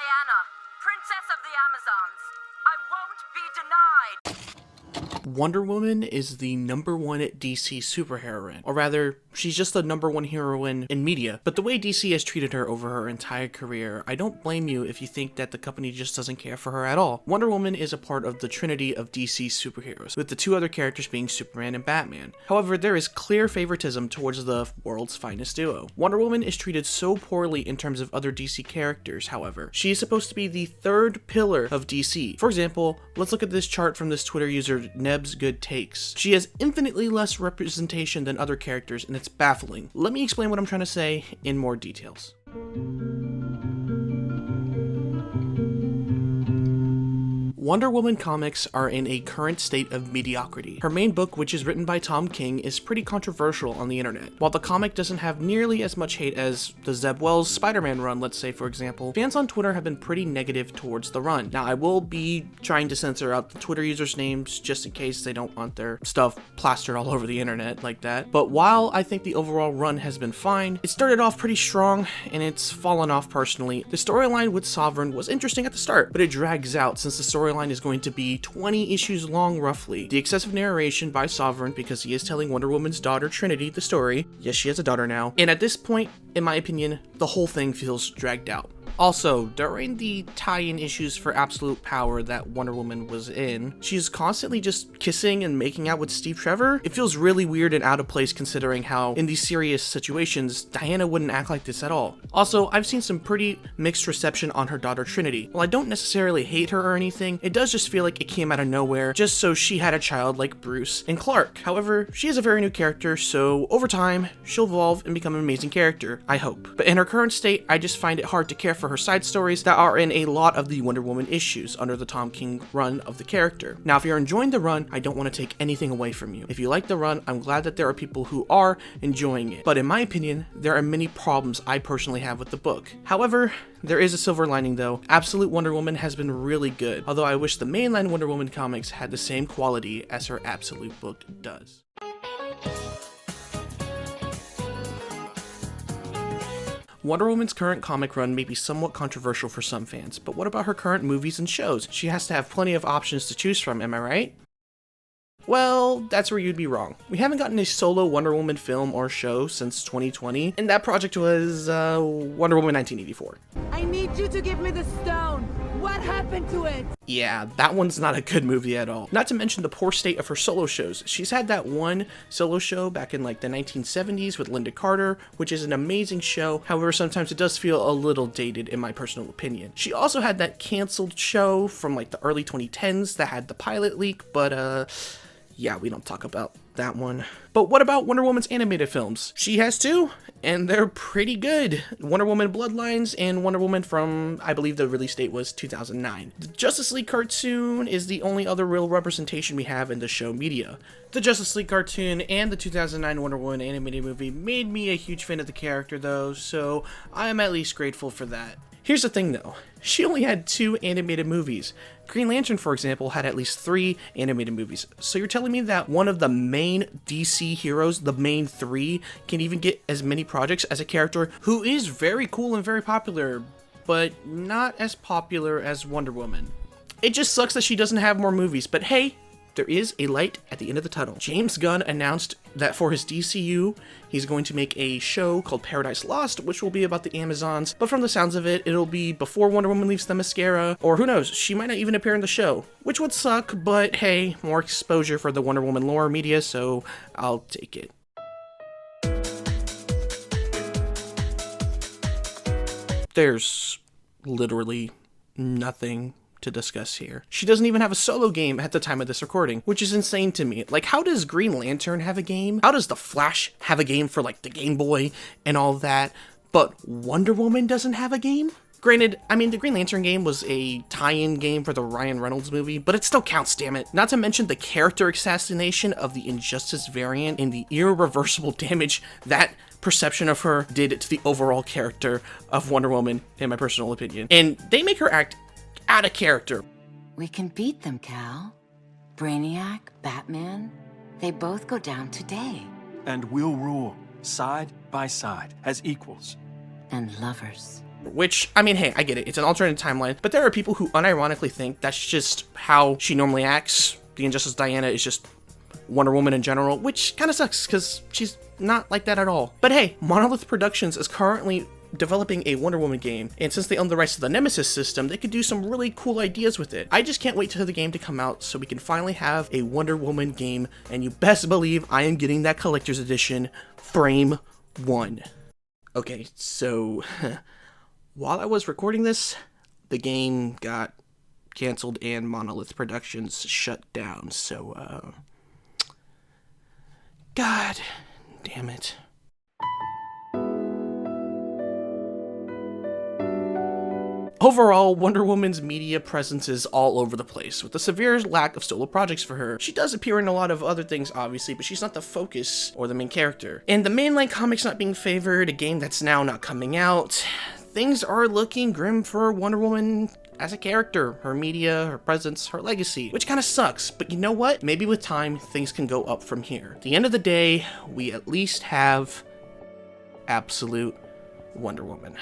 Diana, Princess of the Amazons. I won't be denied. Wonder Woman is the #1 DC superheroine, or rather, she's just the #1 heroine in media. But the way DC has treated her over her entire career, I don't blame you if you think that the company just doesn't care for her at all. Wonder Woman is a part of the trinity of DC superheroes, with the two other characters being Superman and Batman. However, there is clear favoritism towards the world's finest duo. Wonder Woman is treated so poorly in terms of other DC characters, however. She is supposed to be the third pillar of DC. For example, let's look at this chart from this Twitter user, Neb's Good Takes. She has infinitely less representation than other characters, and it's baffling. Let me explain what I'm trying to say in more details. Wonder Woman comics are in a current state of mediocrity. Her main book, which is written by Tom King, is pretty controversial on the internet. While the comic doesn't have nearly as much hate as the Zeb Wells Spider-Man run, let's say for example, fans on Twitter have been pretty negative towards the run. Now, I will be trying to censor out the Twitter users' names just in case they don't want their stuff plastered all over the internet like that. But while I think the overall run has been fine, it started off pretty strong and it's fallen off personally. The storyline with Sovereign was interesting at the start, but it drags out since the storyline is going to be 20 issues long roughly. The excessive narration by Sovereign, because he is telling Wonder Woman's daughter Trinity the story. Yes, she has a daughter now. And at this point, in my opinion, the whole thing feels dragged out. Also, during the tie-in issues for Absolute Power that Wonder Woman was in, she's constantly just kissing and making out with Steve Trevor. It feels really weird and out of place considering how, in these serious situations, Diana wouldn't act like this at all. Also, I've seen some pretty mixed reception on her daughter Trinity. While I don't necessarily hate her or anything, it does just feel like it came out of nowhere just so she had a child like Bruce and Clark. However, she is a very new character, so over time, she'll evolve and become an amazing character, I hope. But in her current state, I just find it hard to care for her side stories that are in a lot of the Wonder Woman issues under the Tom King run of the character. Now, if you're enjoying the run, I don't want to take anything away from you. If you like the run, I'm glad that there are people who are enjoying it. But in my opinion, there are many problems I personally have with the book. However, there is a silver lining though. Absolute Wonder Woman has been really good, although I wish the mainline Wonder Woman comics had the same quality as her Absolute book does. Wonder Woman's current comic run may be somewhat controversial for some fans, but what about her current movies and shows? She has to have plenty of options to choose from, am I right? Well, that's where you'd be wrong. We haven't gotten a solo Wonder Woman film or show since 2020, and that project was Wonder Woman 1984. I need you to give me the stone. What happened to it? Yeah, that one's not a good movie at all. Not to mention the poor state of her solo shows. She's had that one solo show back in like the 1970s with Linda Carter, which is an amazing show. However, sometimes it does feel a little dated in my personal opinion. She also had that canceled show from like the early 2010s that had the pilot leak, but yeah, we don't talk about that one. But what about Wonder Woman's animated films? She has two, and they're pretty good. Wonder Woman Bloodlines and Wonder Woman from, I believe the release date was 2009. The Justice League cartoon is the only other real representation we have in the show media. The Justice League cartoon and the 2009 Wonder Woman animated movie made me a huge fan of the character though, so I am at least grateful for that. Here's the thing though, she only had 2 animated movies. Green Lantern, for example, had at least 3 animated movies. So you're telling me that one of the main DC heroes, the main 3, can even get as many projects as a character who is very cool and very popular, but not as popular as Wonder Woman? It just sucks that she doesn't have more movies, but hey, there is a light at the end of the tunnel. James Gunn announced that for his DCU, he's going to make a show called Paradise Lost, which will be about the Amazons, but from the sounds of it, it'll be before Wonder Woman leaves the mascara, or who knows, she might not even appear in the show, which would suck, but hey, more exposure for the Wonder Woman lore media, so I'll take it. There's literally nothing to discuss here. She doesn't even have a solo game at the time of this recording, which is insane to me. Like, how does Green Lantern have a game? How does The Flash have a game for like the Game Boy and all that, but Wonder Woman doesn't have a game? Granted, I mean, the Green Lantern game was a tie-in game for the Ryan Reynolds movie, but it still counts, damn it. Not to mention the character assassination of the Injustice variant and the irreversible damage that perception of her did to the overall character of Wonder Woman, in my personal opinion. And they make her act out of character. We can beat them, Cal. Brainiac, Batman, they both go down today. And we'll rule, side by side, as equals. And lovers. Which, I mean, hey, I get it. It's an alternate timeline, but there are people who unironically think that's just how she normally acts. The Injustice Diana is just Wonder Woman in general, which kind of sucks because she's not like that at all. But hey, Monolith Productions is currently developing a Wonder Woman game, and since they own the rights to the Nemesis system, they could do some really cool ideas with it. I just can't wait for the game to come out so we can finally have a Wonder Woman game, and you best believe I am getting that collector's edition, Frame 1. Okay, so while I was recording this, the game got canceled and Monolith Productions shut down, so God damn it. Overall, Wonder Woman's media presence is all over the place, with a severe lack of solo projects for her. She does appear in a lot of other things, obviously, but she's not the focus or the main character. And the mainline comics not being favored, a game that's now not coming out, things are looking grim for Wonder Woman as a character, her media, her presence, her legacy, which kind of sucks, but you know what? Maybe with time, things can go up from here. At the end of the day, we at least have absolute Wonder Woman.